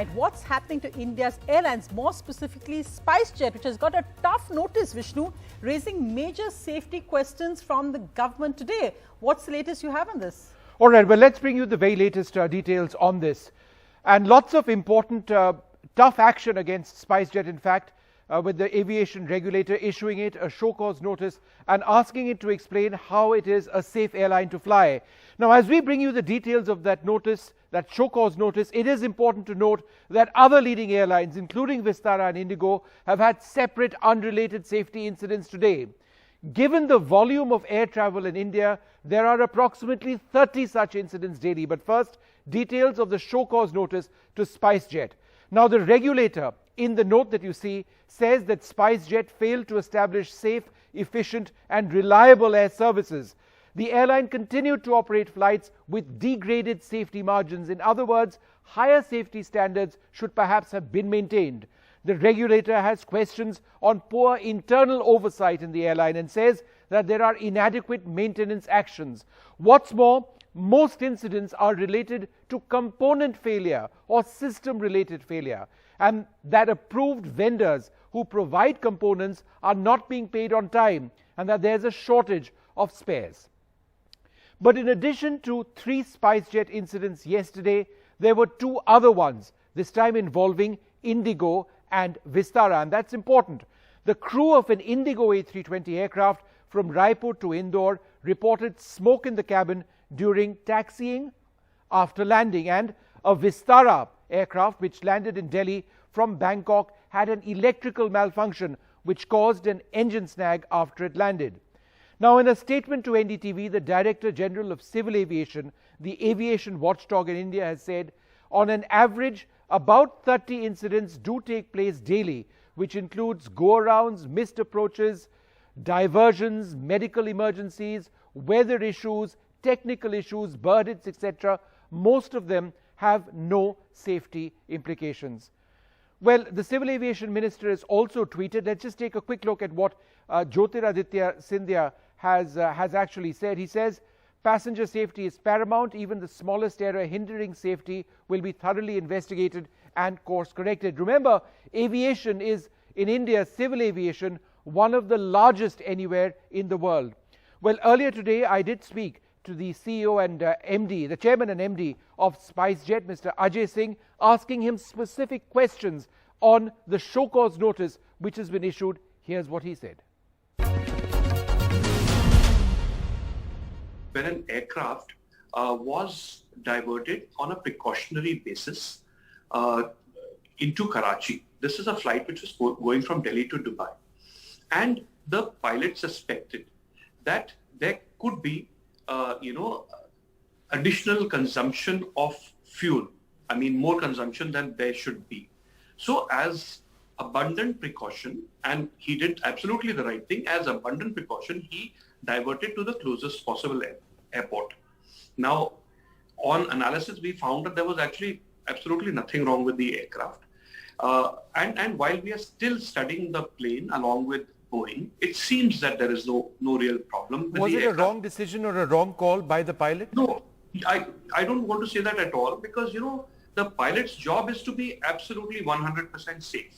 Oversight. What's happening to India's airlines, more specifically SpiceJet, which has got a tough notice, Vishnu, raising major safety questions from the government today. What's the latest you have on this? All right, well, let's bring you the very latest details on this. And lots of important tough action against SpiceJet, in fact, with the aviation regulator issuing it a show cause notice and asking it to explain how it is a safe airline to fly. Now, as we bring you the details of that notice, that show cause notice, it is important to note that other leading airlines, including VISTARA and INDIGO, have had separate unrelated safety incidents today. Given the volume of air travel in India, there are approximately 30 such incidents daily. But first, details of the show cause notice to SpiceJet. Now, the regulator, in the note that you see, says that SpiceJet failed to establish safe, efficient and reliable air services. The airline continued to operate flights with degraded safety margins. In other words, higher safety standards should perhaps have been maintained. The regulator has questions on poor internal oversight in the airline and says that there are inadequate maintenance actions. What's more, most incidents are related to component failure or system-related failure, and that approved vendors who provide components are not being paid on time, and that there's a shortage of spares. But in addition to 3 SpiceJet incidents yesterday, there were 2 other ones, this time involving INDIGO and VISTARA, and that's important. The crew of an INDIGO A320 aircraft from Raipur to Indore reported smoke in the cabin during taxiing after landing, and a VISTARA aircraft which landed in Delhi from Bangkok had an electrical malfunction which caused an engine snag after it landed. Now, in a statement to NDTV, the Director General of Civil Aviation, the aviation watchdog in India, has said on an average about 30 incidents do take place daily, which includes go-arounds, missed approaches, diversions, medical emergencies, weather issues, technical issues, bird hits, etc. Most of them have no safety implications. Well, the Civil Aviation Minister has also tweeted. Let's just take a quick look at what Jyotiraditya Scindia has actually said. He says, passenger safety is paramount. Even the smallest error hindering safety will be thoroughly investigated and course corrected. Remember, aviation is, in India, civil aviation, one of the largest anywhere in the world. Well, earlier today, I did speak to the CEO and MD, the chairman and MD of SpiceJet, Mr. Ajay Singh, asking him specific questions on the show cause notice which has been issued. Here's what he said. When an aircraft was diverted on a precautionary basis into Karachi. This is a flight which was going from Delhi to Dubai. And the pilot suspected that there could be additional consumption of fuel. I mean, more consumption than there should be. So as abundant precaution, and he did absolutely the right thing, as abundant precaution, he diverted to the closest possible airport. Now, on analysis, we found that there was actually absolutely nothing wrong with the aircraft. And while we are still studying the plane along with Boeing, it seems that there is no real problem with Was the it aircraft. a wrong decision or a wrong call by the pilot? No, I don't want to say that at all, because, the pilot's job is to be absolutely 100% safe.